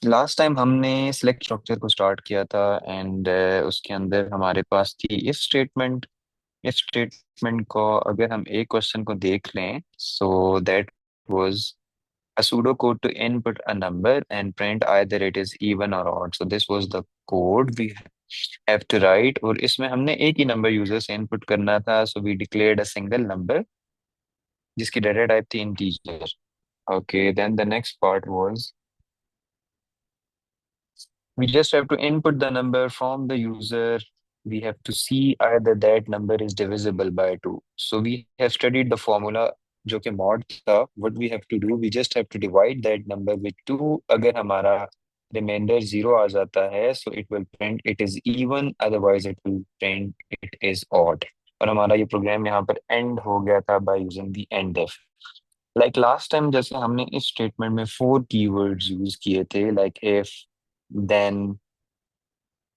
Last time हमने select structure को start किया था एंड उसके अंदर हमारे पास थी इफ स्टेटमेंट को अगर हम एक क्वेश्चन को देख लें so that was a pseudocode to input a number and print either it is even or odd. So this was the code we have to write और इसमें हमने एक ही नंबर यूजर से इनपुट करना था so we declared a single number जिसकी data type थी integer. Okay, then the next part was we just have to input the number from the user. We have to see either that number is divisible by 2. So we have studied the formula जो कि mod था. What we have to do, we just have to divide that number with 2. अगर हमारा remainder 0 आ जाता है, so it will print it is even, otherwise it will print it is odd. और हमारा ये प्रोग्राम यहाँ पर end हो गया था by using the endif. Like last time जैसे हमने इस स्टेटमेंट में 4 keywords यूज किए थे, like if, then,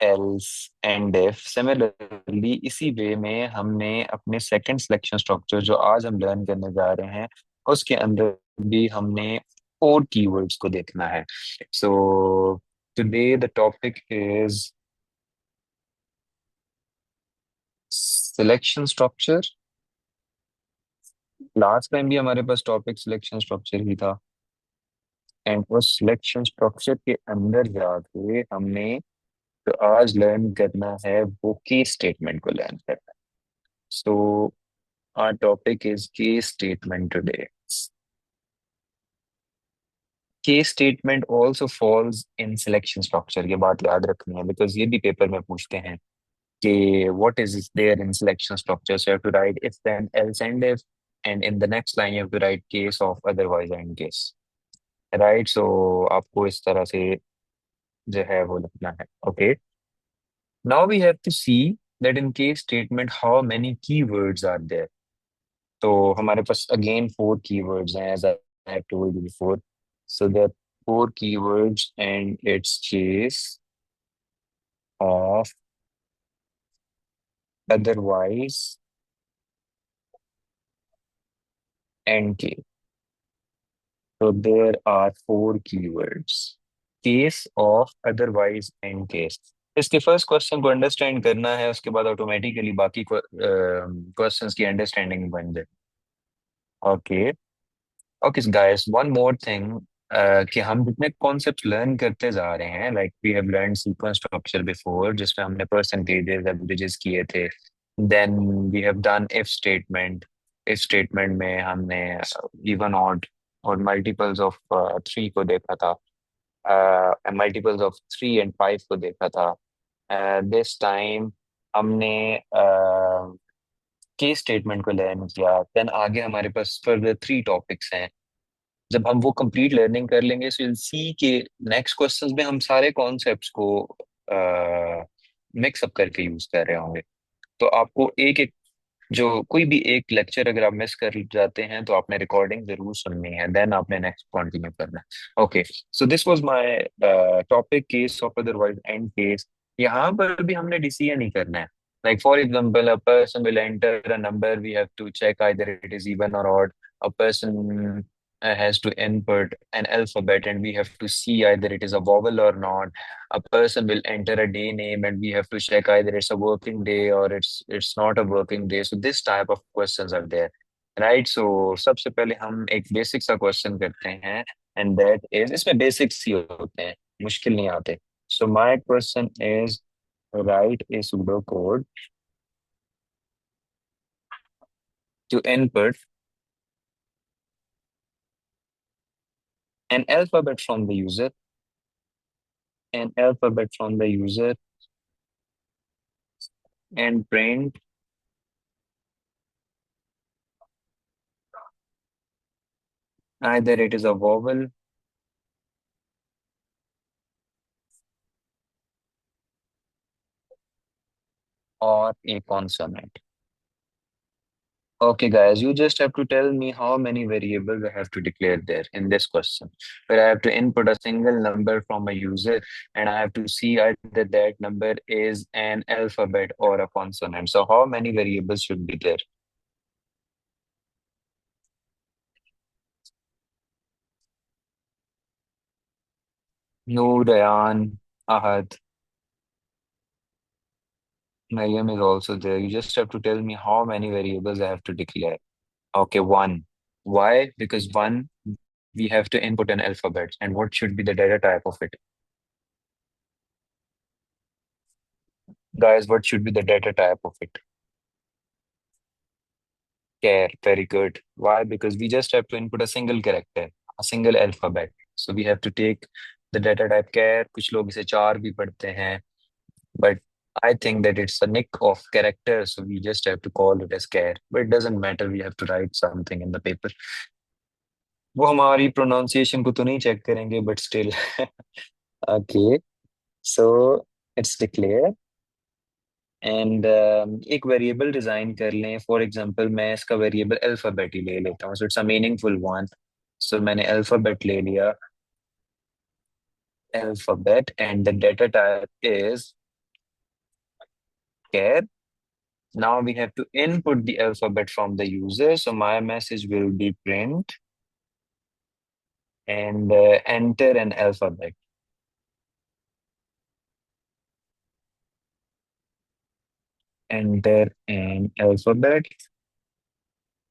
else and if. Similarly इसी वे में हमने अपने सेकंड सिलेक्शन स्ट्रक्चर जो आज हम लर्न करने जा रहे हैं उसके अंदर भी हमने 4 keywords को देखना है. So today the topic is selection structure. Last time भी हमारे पास टॉपिक सिलेक्शन स्ट्रक्चर ही था एंड उस सिलेक्शन स्ट्रक्चर के अंदर जाके हमने जो आज लर्न करना है वो केस स्टेटमेंट को लर्न करना है. सो our topic is case statement today. Case statement also falls in selection structure. ये बात याद रखनी है because ये भी पेपर में पूछते हैं कि what is there in selection structure. So you have to write if then else and if, and in the next line you have to write case of otherwise and case. Right? So आपको इस तरह से जो है वो लिखना है. Okay. Now we have to see that in case statement how many keywords are there. तो हमारे पास again 4 keywords हैं as I have told you before. So there are 4 keywords and its case of otherwise and case. So there are 4 keywords. Case of otherwise and case. इसके first question को understand करना है उसके बाद automatically बाकी questions की understanding बन जाए. Okay. Okay guys, one more thing कि हम जितने कॉन्सेप्ट लर्न करते जा रहे हैं like we have learn sequence structure before जिसमें हमने परसेंटेजेस एवरेजेस किए थे. Then we have done if statement में हमने इवन ऑड और मल्टीपल्स ऑफ 3 को देखा था. मल्टीपल्स ऑफ 3 एंड 5 को देखा था. दिस टाइम हमने केस स्टेटमेंट को लर्न किया. देन आगे हमारे पास फर्दर 3 टॉपिक्स हैं. जब हम वो कंप्लीट लर्निंग कर लेंगे सो you'll सी कि नेक्स्ट क्वेश्चंस में हम सारे कॉन्सेप्ट्स को मिक्स अप करके यूज कर रहे होंगे. तो आपको एक एक जो कोई भी एक लेक्चर अगर आप मिस कर जाते हैं तो आपने रिकॉर्डिंग जरूर सुननी है देन आपने नेक्स्ट कंटिन्यू करना है. Okay. So this was my topic case of otherwise and case. यहाँ पर भी हमने डिसीजन नहीं करना है. Like for example a person will enter a number we have to check either it is even और odd. A person has to input an alphabet and we have to see either it is a vowel or not. A person will enter a day name and we have to check either it's a working day or it's not a working day. So this type of questions are there, right? So सबसे पहले हम एक basic सा question करते हैं and that is इसमें basics ही होते हैं, मुश्किल नहीं आते. So my question is write a pseudo code to input an alphabet from the user, an alphabet from the user and print either it is a vowel or a consonant. Okay, guys, you just have to tell me how many variables I have to declare there in this question. Where I have to input a single number from a user and I have to see either that number is an alphabet or a consonant. So how many variables should be there? Noor, Ayan, Ahad, Mariam is also there. You just have to tell me how many variables I have to declare. Okay, one. Why? Because one, we have to input an alphabet. And what should be the data type of it? Guys, what should be the data type of it? Char. Very good. Why? Because we just have to input a single character, a single alphabet. So we have to take the data type char. कुछ लोग इसे चार भी पढ़ते हैं. But I think that it's a nick of character, so we just have to call it as char. But it doesn't matter. We have to write something in the paper. वो हमारी pronunciation को तो नहीं check करेंगे, but still. Okay. So it's declare. And एक variable design कर लें. For example मैं इसका वेरिएबल अल्फाबेट ही ले लेता हूँ, so it's a meaningful one. So मैंने अल्फाबेट ले लिया, alphabet, and the data type is char. Now we have to input the alphabet from the user, so my message will be print and enter an alphabet. Enter an alphabet.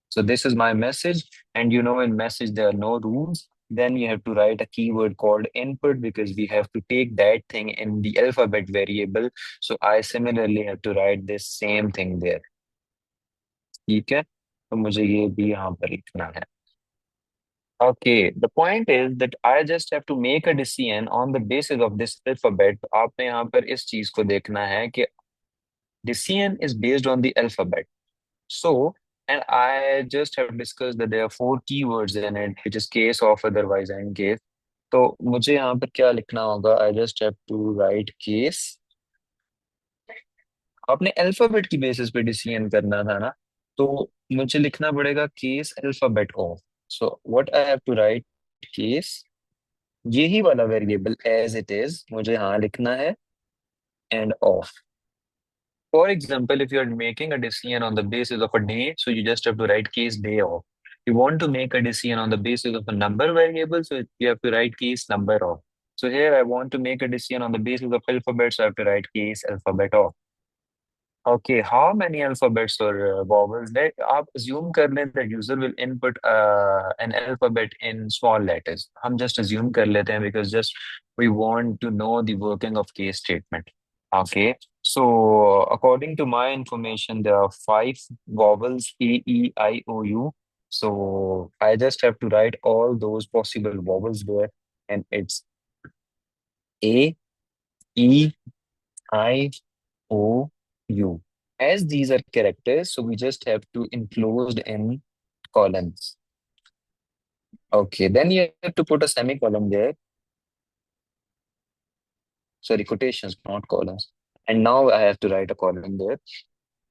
So this is my message, and you know in message there are no rules. Then you have to write a keyword called input because we have to take that thing in the alphabet variable. So I similarly have to write this same thing there. ठीक है, तो मुझे ये भी यहाँ पर लिखना है. Okay, the point is that I just have to make a decision on the basis of this alphabet. आपने यहाँ पर इस चीज को देखना है कि decision is based on the alphabet. So, and I just have discussed that there are four keywords in it, which is case, of, otherwise, and case. तो मुझे यहाँ पर क्या लिखना होगा? I just have to write case. आपने alphabet की basis पे डिसीजन करना था ना, तो मुझे लिखना पड़ेगा case alphabet of. So what I have to write? Case, यही वाला वेरिएबल एज इट इज मुझे यहाँ लिखना है, end of. For example, if you're making a decision on the basis of a day, so you just have to write case day off. You want to make a decision on the basis of a number variable, so you have to write case number off. So here I want to make a decision on the basis of alphabet, so I have to write case alphabet off. Okay, how many alphabets or vowels? That आप assume कर लें that user will input an alphabet in small letters. हम just assume कर लेते हैं because just we want to know the working of case statement. Okay, so according to my information, there are five vowels: A, E, I, O, U. So I just have to write all those possible vowels there, and it's A, E, I, O, U. As these are characters, so we just have to enclosed in columns. Okay, then you have to put a semicolon there. Sorry, quotations, not columns. And now I have to write a column there.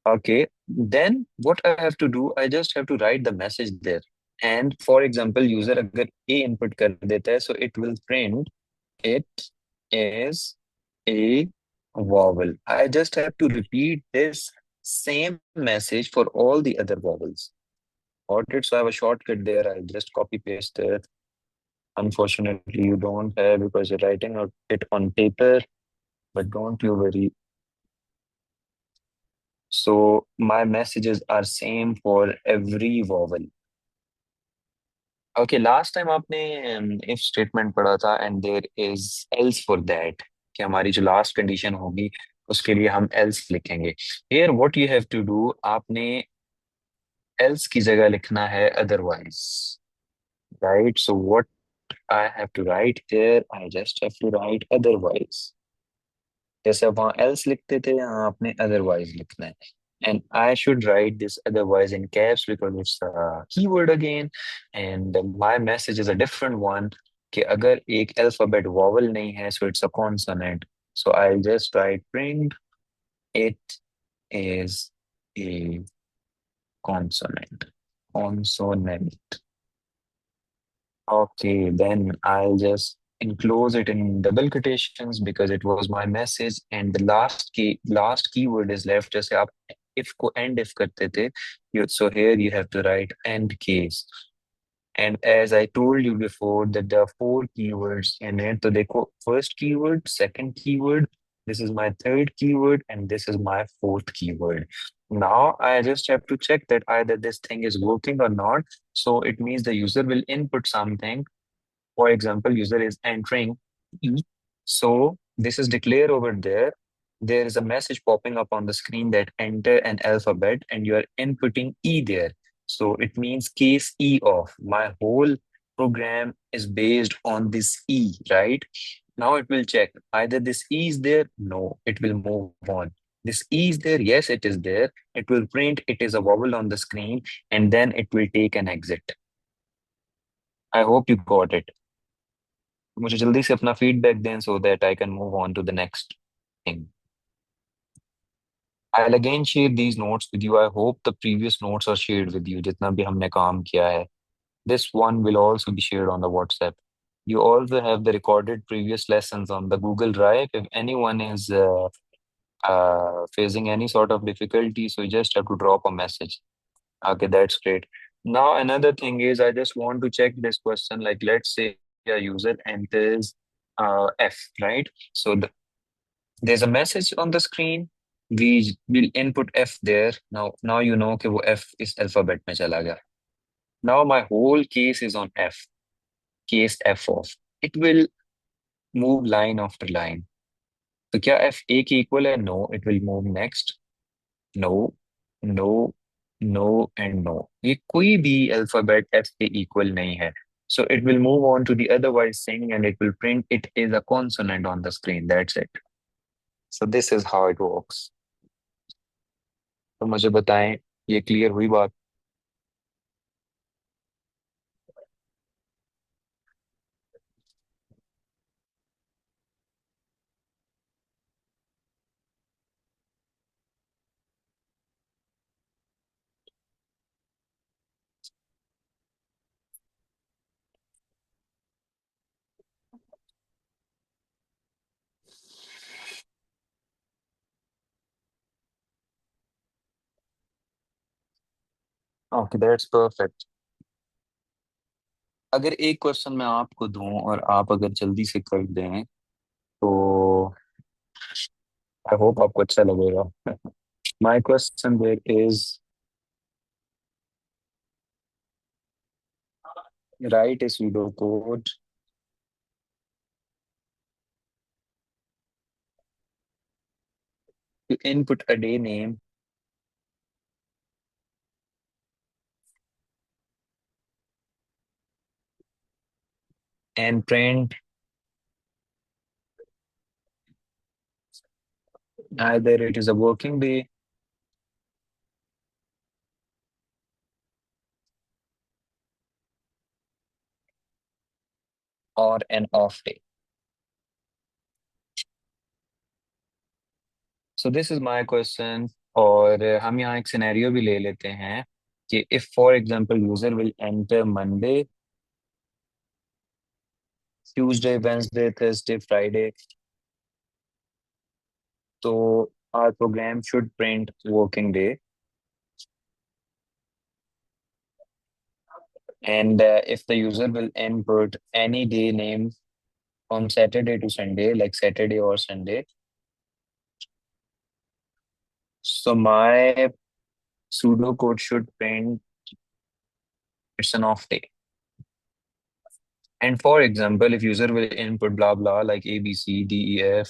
Okay, then what I have to do, I just have to write the message there. And for example, user अगर A input कर देता है, so it will print it is a vowel. I just have to repeat this same message for all the other vowels. Got it? So I have a shortcut there. I'll just copy paste it. Unfortunately, you don't have because you're writing it on paper, but don't you worry. So my messages are same for every vowel. Okay, last time आपने if statement पढ़ा था and there is else for that, कि हमारी जो last condition होगी उसके लिए हम else लिखेंगे. Here what you have to do, आपने else की जगह लिखना है otherwise, right? So what I have to write here, I just have to write otherwise. जैसे आप वहाँ else लिखते थे, यहाँ आपने otherwise लिखना है. And I should write this otherwise in caps because it's a keyword again. And my message is a different one. कि अगर एक alphabet vowel नहीं है, so it's a consonant. So I'll just write print it is a consonant. Consonant. Okay, then I'll just enclose it in double quotations because it was my message, and the last keyword is left. जैसे आप if को end if करते थे, so here you have to write end case. And as I told you before, that there are four keywords in it. So देखो, first keyword, second keyword, this is my third keyword, and this is my fourth keyword. Now I just have to check that either this thing is working or not. So it means the user will input something. For example, user is entering E. So this is declared over there. There is a message popping up on the screen that enter an alphabet and you are inputting E there. So it means case E off. My whole program is based on this E, right? Now it will check either this E is there, no, it will move on. This E is there, yes, it is there. It will print, it is a vowel on the screen, and then it will take an exit. I hope you got it. मुझे जल्दी से अपना feedback दें so that I can move on to the next thing. I'll again share these notes with you. I hope the previous notes are shared with you जितना भी हमने काम किया है. This one will also be shared on the WhatsApp. You also have the recorded previous lessons on the Google Drive. If anyone is facing any sort of difficulty, so you just have to drop a message. Okay, that's great. Now, another thing is, I just want to check this question. Like, let's say a user enters F, right? So there's a message on the screen. We will input F there. Now you know कि वो F इस alphabet में चला गया. Now my whole case is on F. Case F off. It will move line after line. तो क्या F A के equal है? No. It will move next. No, no, no, and no. ये कोई भी alphabet F के equal नहीं है. So it will move on to the otherwise thing and it will print it is a consonant on the screen. That's it. So this is how it works. तो मुझे बताएं, ये clear हुई बात? Okay, that's perfect. अगर एक question मैं आपको दूं और आप अगर जल्दी से कर दें तो आई होप आपको अच्छा लगेगा. My question there is write a pseudo code to input a day name and print either it is a working day or an off day. So this is my question. और हम यहाँ एक scenario भी ले लेते हैं कि if for example user will enter Monday, Tuesday, Wednesday, Thursday, Friday, so our program should print working day. And if the user will input any day name from Saturday to Sunday, like Saturday or Sunday, so my pseudocode should print it's an off day. And for example, if user will input blah blah like A B C D E F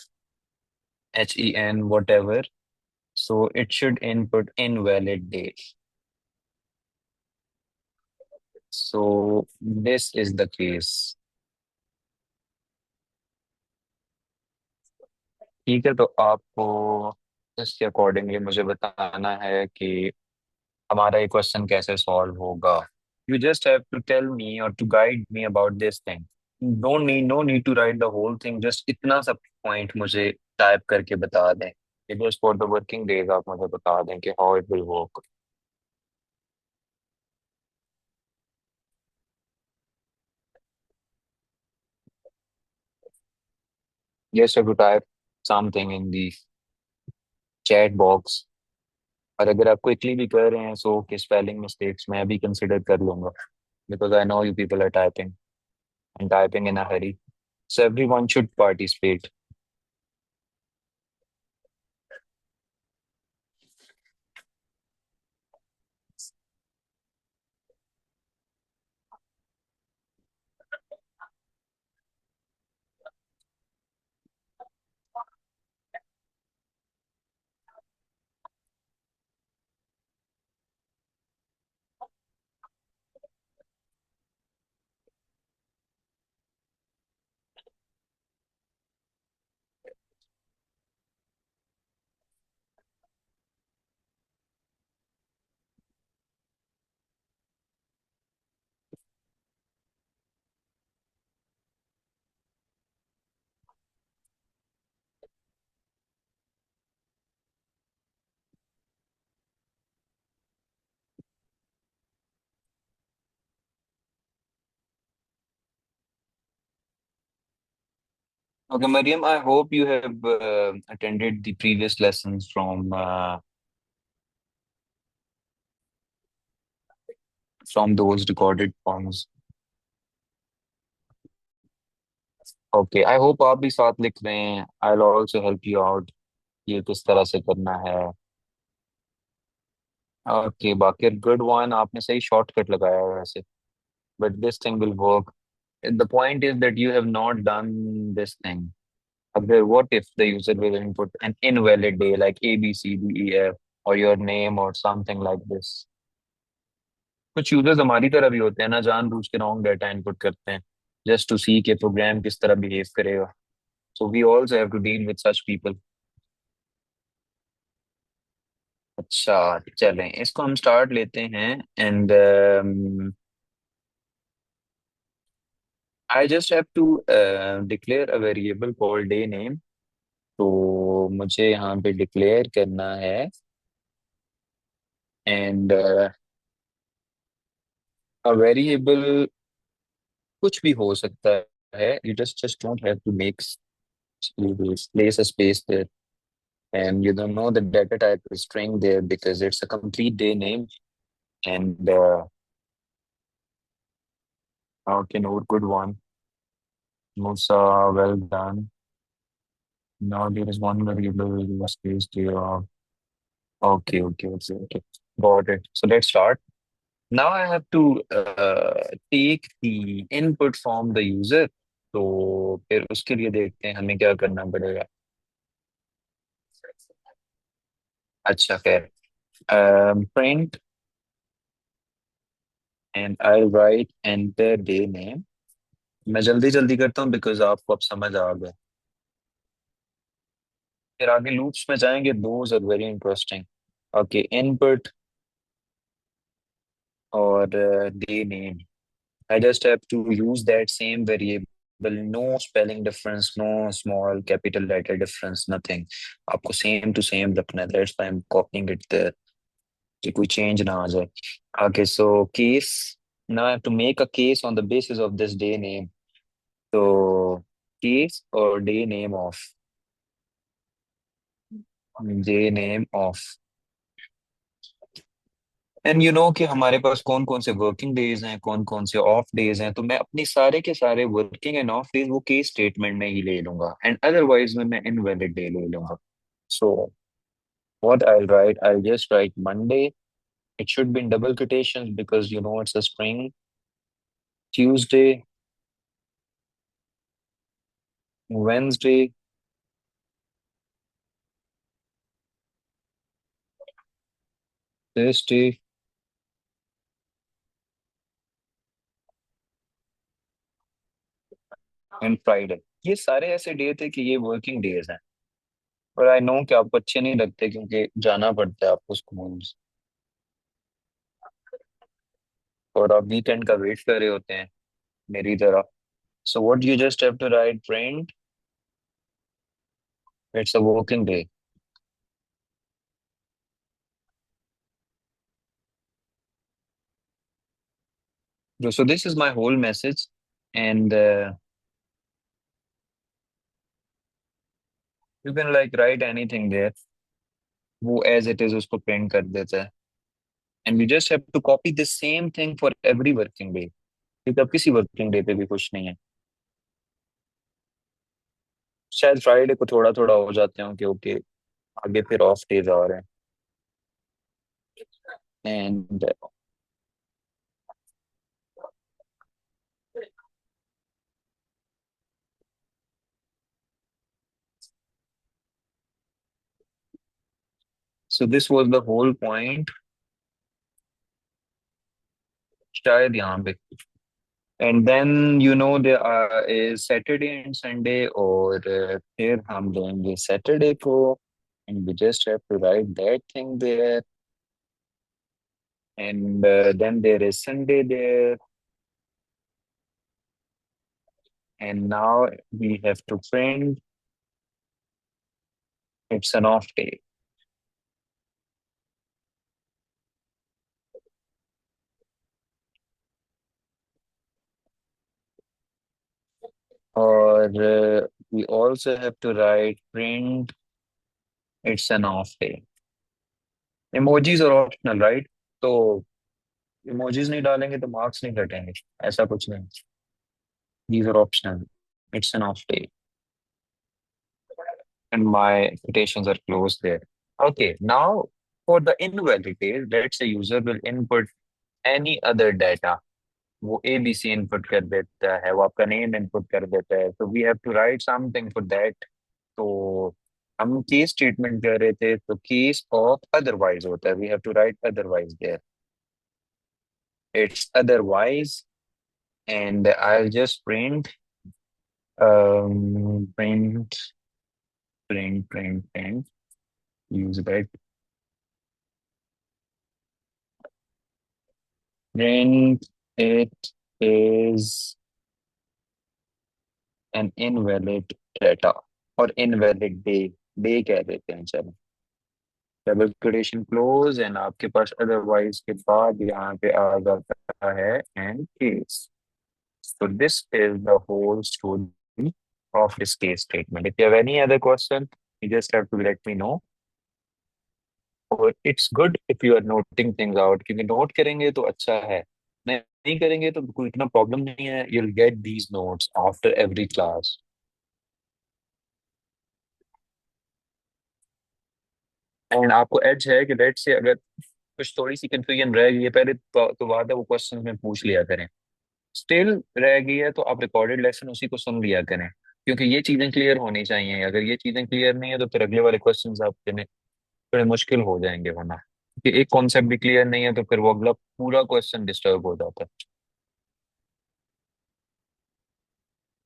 H E N whatever, so it should input invalid day. So this is the case. ठीक है, तो आपको इसके accordingly मुझे बताना है कि हमारा ये क्वेश्चन कैसे सॉल्व होगा. You just have to tell me और to guide me about this thing. Don't need no need to write the whole thing, just इतना सा पॉइंट मुझे टाइप करके बता दें. It just for the working days आप मुझे बता दें कि how it will work. Just have to type something in the chat box. और अगर आप क्विकली भी कर रहे हैं सो कि स्पेलिंग मिस्टेक्स मैं भी कंसिडर कर लूंगा. because I know you people are typing and typing in a hurry. So everyone should participate. Okay, Mariam, I hope you have attended the previous lessons from those recorded forms. Okay, I hope आप भी साथ लिख रहे हैं. I'll also help you out. ये किस तरह से करना है. Okay, Bakir, good one. आपने सही shortcut लगाया है वैसे. But this thing will work. The point is that you have not done this thing. अगर what if the user will input an invalid day like A, B, C, D, E, F or your name or something like this. कुछ users हमारी तरह भी होते हैं ना, जानबूझ के रॉन्ग डाटा इनपुट करते हैं जस्ट टू सी के प्रोग्राम किस तरह बिहेव करेगा. So we also have to deal with such people. अच्छा, चलें इसको हम स्टार्ट लेते हैं. And I just have to declare a variable called day name. तो मुझे यहाँ पे डिक्लेयर करना है. एंड अ वेरिएबल कुछ भी हो सकता है. You just don't have to make place a space there, and you don't know the data type is string there because it's a complete day name. And okay, note, good one. Musa, well done. Now there is one variable in the space there. Okay. Got it. So let's start. Now I have to take the input from the user. तो फिर उसके लिए देखते हैं हमें क्या करना पड़ेगा. अच्छा, खैर. Print and I'll write enter day name. मैं जल्दी जल्दी करता हूँ बिकॉज आपको अब समझ आ गया. फिर आगे लूप्स में जाएंगे. Those are very interesting. Okay, input और day name. I just have to use that same variable. No spelling difference, no small capital letter difference, nothing. आपको सेम टू सेम रखना है. That's why I am copying it there कि कोई change ना आ जाए. Okay, so case. Now I have to make a case on the basis of this day name. तो case और day name of. Day name of. And you know कि हमारे पास कौन कौन से वर्किंग डेज हैं, कौन कौन से ऑफ डेज हैं. तो मैं अपनी सारे के सारे वर्किंग एंड ऑफ डेज वो केस स्टेटमेंट में ही ले लूंगा. एंड अदरवाइज में मैं इनवैलिड डे ले लूंगा. सो what I right, I just right Monday. It should be in double quotations because you know it's a string. Tuesday, Wednesday, Thursday and Friday. ये सारे ऐसे डे थे कि ये वर्किंग डेज हैं. और आई नो कि आपको अच्छे नहीं लगते क्योंकि जाना पड़ता है आपको स्कूल. और आप वीकेंड का वेट कर रहे होते हैं मेरी तरह. So what you just have to write print, it's a working day. So this is my whole message, and you can like write anything there. वो as it is उसको print कर देता है. And we just have to copy the same thing for every working day, क्योंकि अब किसी working day पे भी कुछ नहीं है। शायद फ्राइडे को थोड़ा थोड़ा हो जाते हो कि ओके, आगे फिर ऑफ डेज आ रहे हैं। And so this was the whole point, शायद यहाँ पे। And then you know there is Saturday and Sunday, और फिर हम लेंगे सैटरडे को, and we just have to write that thing there, and then there is Sunday there, and now we have to print it's an off day. और we also have to write print it's an off day। Emojis और optional, right? तो emojis नहीं डालेंगे तो marks नहीं कटेंगे, ऐसा कुछ नहीं। These are optional, it's an off day, and my quotations are closed there. Okay, now for the invalid days, let's say user will input any other data। वो ABC इनपुट कर देता है, वो आपका नेम इनपुट कर देता है, तो we have to write something for that. तो हम केस स्टेटमेंट कर रहे थे, तो केस ऑफ अदरवाइज होता है, we have to write otherwise there, it's otherwise. And I just print print print use that print it is an invalid data, और invalid day, day कह देते हैं चलो, डबल क्वेटेशन क्लोज, एंड आपके पास otherwise के बाद यहाँ पे आ जाता है and case. So this is the whole story of this case statement. If you have any other question, you just have to let me know. और it's good if you are noting things out, क्योंकि note करेंगे तो अच्छा है, नहीं नहीं करेंगे तो कोई इतना प्रॉब्लम नहीं है। You'll get these notes after every class। And आपको एज है कि लेट से अगर कुछ थोड़ी सी कंफ्यूजन रह गई है पहले, तो बात है वो क्वेश्चन में पूछ लिया करें। स्टिल रह गई है तो आप रिकॉर्डेड लेसन उसी को सुन लिया करें, क्योंकि ये चीजें क्लियर होनी चाहिए। अगर ये चीजें क्लियर नहीं है तो फिर अगले वाले क्वेश्चंस आपके लिए थोड़े मुश्किल हो जाएंगे होना, कि एक कॉन्सेप्ट भी क्लियर नहीं है तो फिर वो अगला पूरा क्वेश्चन डिस्टर्ब हो जाता है।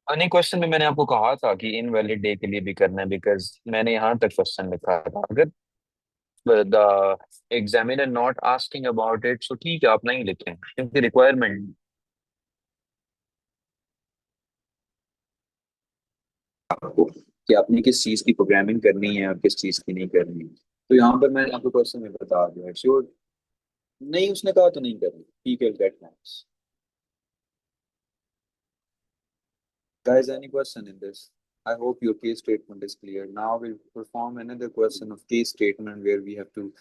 अनेक क्वेश्चन में मैंने आपको कहा था कि इनवैलिड डे के लिए भी करना है, बिकॉज मैंने यहाँ तक क्वेश्चन लिखा था। अगर the examiner not asking about it, so ठीक है आप नहीं लिखें, क्योंकि रिक्वायरमेंट आपको कि आपने किस चीज की प्रोग्रामिंग करनी है और किस चीज की नहीं करनी है। तो यहाँ पर मैंने आपको क्वेश्चन में बता दिया, श्योर नहीं, उसने कहा तो नहीं करनी, ठीक है, get marks. Guys, any question in this? I hope your case statement is clear. Now we'll perform another question of case statement where we have to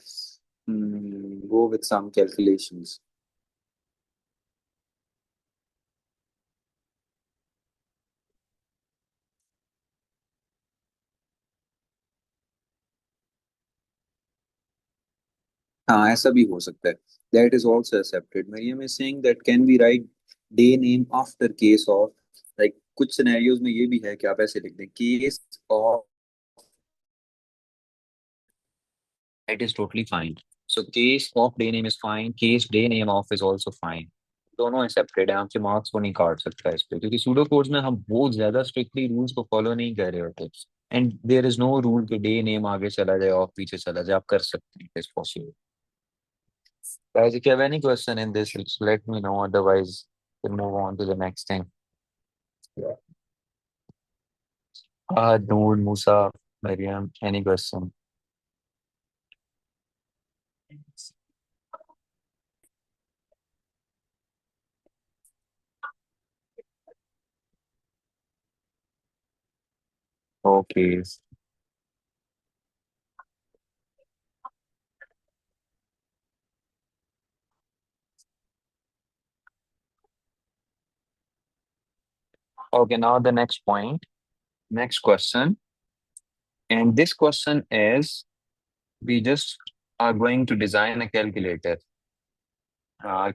go with some calculations. हाँ, ऐसा भी हो सकता है। That is also accepted. Mariam is saying that can we write day name after case of, like कुछ scenarios में ये भी है कि आप ऐसे लिख दें case of, that is totally fine। So case of day name is fine, case day name of is also fine। दोनों एक्सेप्टेड है, आपके मार्क्स को नहीं काट सकता इस पे, क्योंकि सूडो कोड्स में हम बहुत ज्यादा स्ट्रिक्टली रूल्स को फॉलो नहीं कर रहे होते। And there is no rule कि डे नेम आगे चला जाए और पीछे चला जाए, आप कर सकते हैं, it's possible. Guys, if you have any question in this, just let me know, otherwise we'll move on to the next thing। Noor, Musa, Mariam, any question? Okay। Okay, now the next point, next question. And this question is we just are going to design a calculator.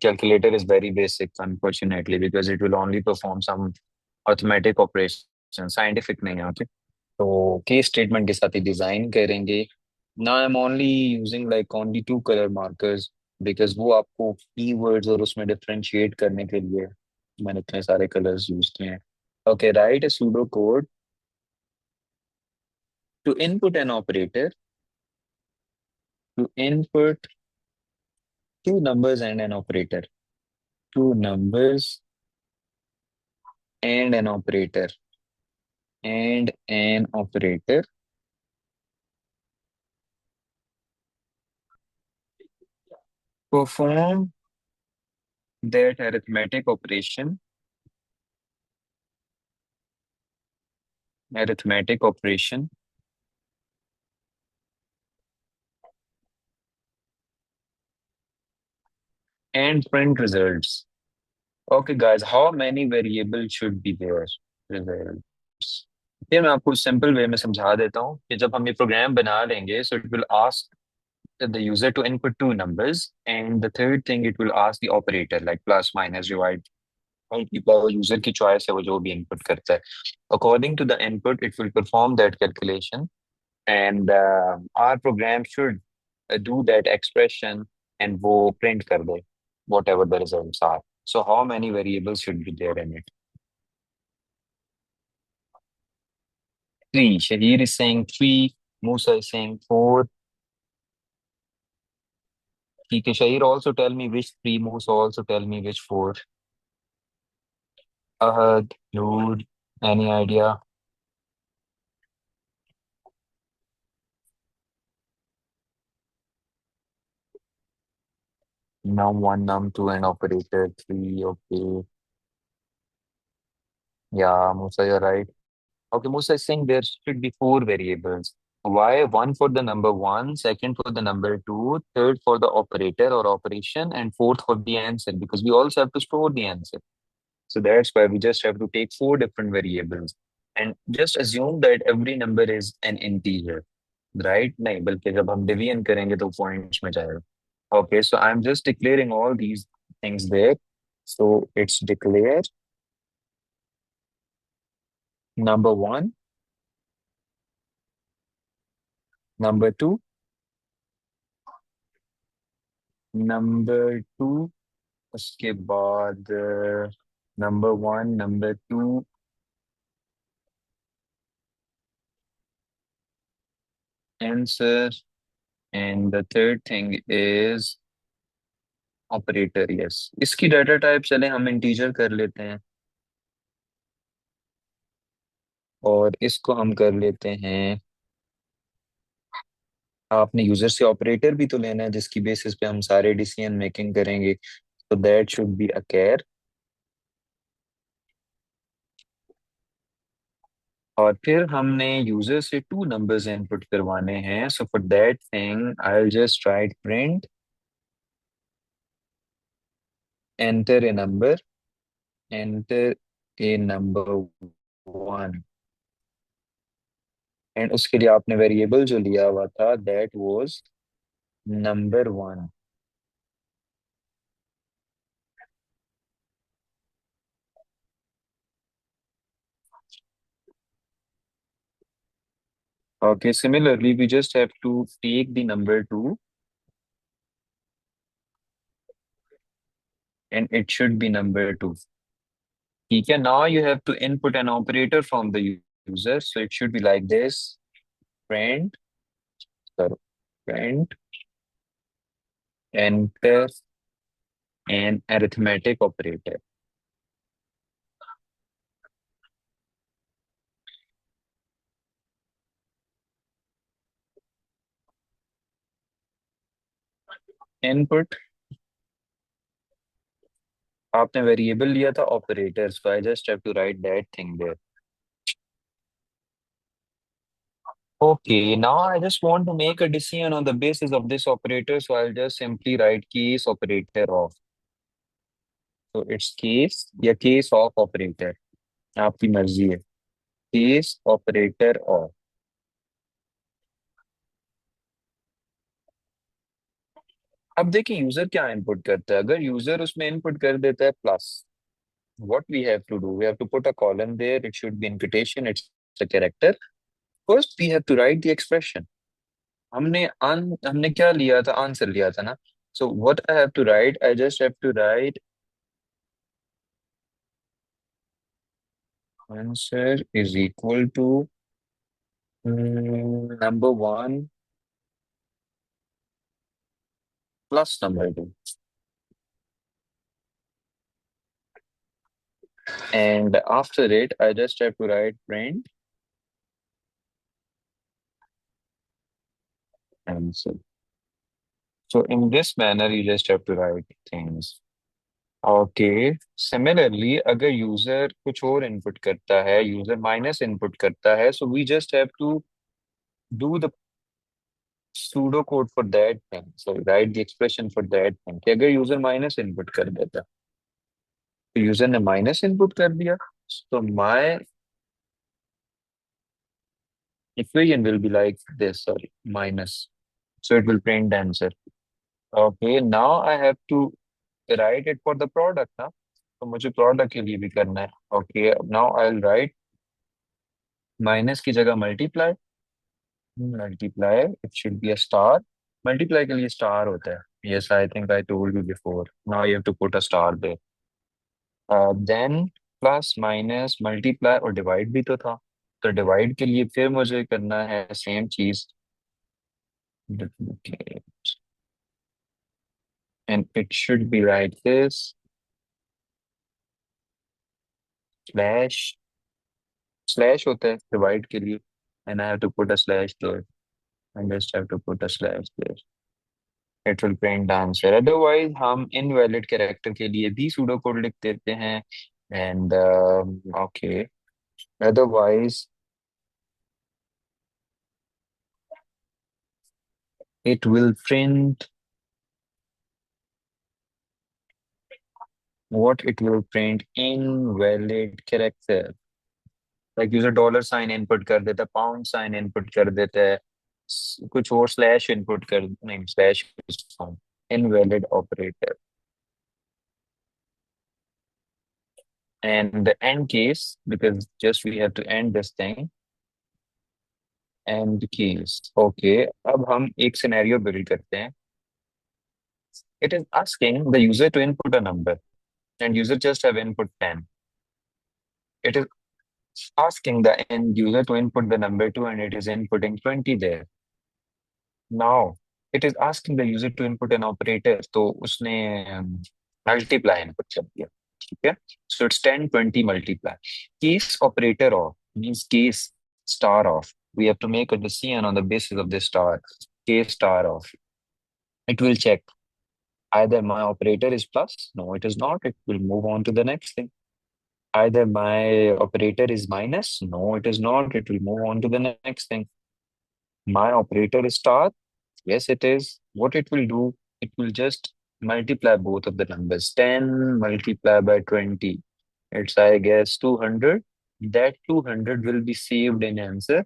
Calculator is very basic, unfortunately, because it will only perform some arithmetic operations, scientific नहीं है, okay? तो case statement के साथ ही design करेंगे. ना I am only using like only two colour markers because वो आपको keywords और उसमें डिफरेंशिएट करने के लिए मैंने इतने सारे कलर्स यूज किए हैं. Okay, write a pseudo code to input an operator to input two numbers and an operator. Two numbers and an operator. And an operator. Perform that arithmetic operation. Arithmetic operation. And print results. Okay, guys, how many variables should be there? Results. ये मैं आपको simple way में समझा देता हूँ कि जब हम ये प्रोग्राम बना लेंगे so it will ask the user to input two numbers and the third thing it will ask the operator like plus minus divide multiply user की choice है वो जो भी input करता है. According to the input it will perform that calculation and our program should do that expression and वो print कर दे whatever the results are. So how many variables should be there in it? Three. Shahir is saying three. Musa is saying four. Okay, Shahir also tell me which three. Musa also tell me which four. Ahad, Noor, any idea? Num one, num two, and operator three. Okay. Yeah, Musa, you're right. Okay, Musa is saying there should be four variables. Why? One for the number one, second for the number two, third for the operator or operation, and fourth for the answer because we also have to store the answer. So that's why we just have to take four different variables and just assume that every number is an integer, right? नहीं बल्कि जब हम division करेंगे तो points में जाएगा. Okay, so I'm just declaring all these things there. So it's declare number one, number two, number two, उसके बाद number one, number two, answer, and the third thing is operator. Yes, इसकी data type चले हम integer कर लेते हैं और इसको हम कर लेते हैं. आपने यूजर से ऑपरेटर भी तो लेना है जिसकी बेसिस पे हम सारे डिसीजन मेकिंग करेंगे. तो दैट शुड बी अ कैर. और फिर हमने यूजर से टू नंबर्स इनपुट करवाने हैं. So for that thing I will just right print enter a number, enter a number one. And उसके लिए आपने वेरिएबल जो लिया हुआ था that was number one. Okay, similarly, we just have to take the number two and it should be number two. Okay, now you have to input an operator from the user. So it should be like this, print, sorry, print, enter, and arithmetic operator. Input, आपने variable लिया था operator, so I just have to write that thing there. Okay, now I just want to make a decision on the basis of this operator, so I'll just simply write case operator of. So it's case, yeah, case of operator. आपकी मर्जी है। Case operator और, अब देखिए user क्या input करता है। अगर यूजर उसमें इनपुट कर देता है plus, what we have to do, we have to put a column there, it should be in quotation, it's a character. First we have to write the expression. हमने क्या लिया था, आंसर लिया था ना। So what I have to write, I just have to write answer is equal to number one plus number two. And after it, I just have to write print answer. So in this manner, you just have to write things. Okay, similarly अगर user कुछ और input करता है, user minus input करता है, so we just have to do the pseudo code for that thing, so write the expression for that thing कि अगर user minus input कर देता, तो यूजर ने माइनस इनपुट कर दिया, तो my equation will be like this, sorry, minus. So it will print the answer. Okay, now I have to write it for the product ना, तो मुझे प्रोडक्ट के लिए भी करना है। Okay, now I will write minus की जगह multiply, multiply it should be a star. Multiply के लिए स्टार होता है, yes I think I told you before, now you have to put a star there. Then plus minus multiply और divide भी तो था, तो डिवाइड के लिए फिर मुझे करना है सेम चीज, and it should be like this, slash, slash होता है डिवाइड के लिए, and I have to put a slash there, and just have to put a slash there. It will print the answer. Otherwise हम invalid character के लिए भी pseudo code लिख देते हैं, and okay, otherwise it will print what, it will print invalid character, like user dollar sign input कर देता है, पाउंड साइन इनपुट कर देता है, कुछ और स्लैश इनपुट कर, नहीं slash invalid operator, and the end case, because just we have to end this thing, end case. Okay, अब हम एक सिनेरियो बिल्ड करते हैं। It is asking the user to input a number, and user just have input 10. It is asking the end user to input the number 2, and it is inputting 20 there. Now it is asking the user to input an operator, तो उसने multiply input कर दिया, ठीक है। So it's 10 20 multiply. Case operator of means case star of, we have to make a decision on the basis of this star. Case star of, it will check either my operator is plus, no it is not, it will move on to the next thing. Either my operator is minus, no it is not, it will move on to the next thing. My operator is star, yes, it is. What it will do, it will just multiply both of the numbers. 10 multiplied by 20. It's, I guess, 200. That 200 will be saved in answer.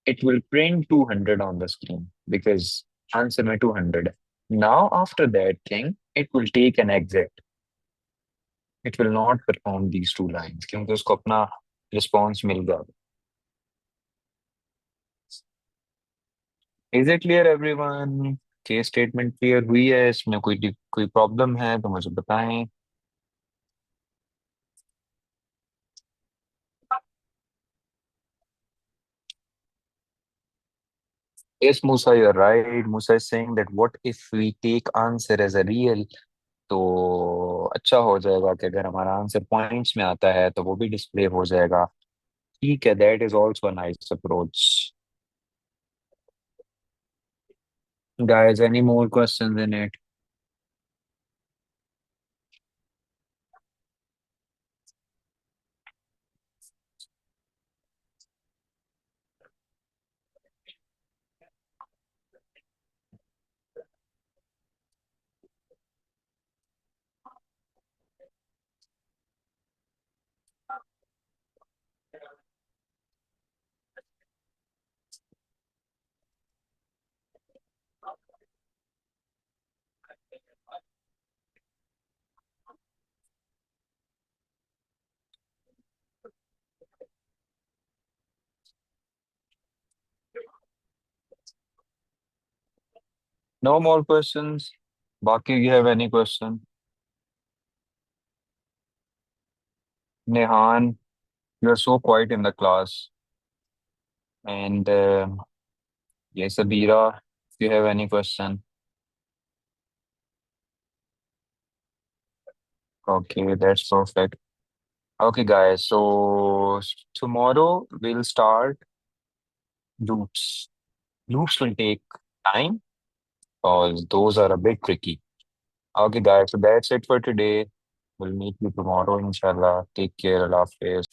It will print 200 on the screen because answer में 200. Now, after that thing, it will take an exit. It will not perform these two lines क्योंकि उसको अपना response मिल गया। Is it clear everyone? Case statement clear हुई है? इसमें कोई problem है तो मुझे बताएं। Yes, Musa, you're right. Musa is saying that what if we take answer as a real, तो अच्छा हो जाएगा कि अगर हमारा आंसर पॉइंट्स में आता है तो वो भी डिस्प्ले हो जाएगा। ठीक है, that is also nice approach. Guys, any more questions in it? No more questions. Baki, you have any question? Nehan, you're so quiet in the class. And yes, Abira, if you have any question. Okay, that's perfect. Okay, guys. So tomorrow we'll start loops. Loops will take time because those are a bit tricky. Okay, guys. So that's it for today. We'll meet you tomorrow, inshallah. Take care. Allah Hafiz.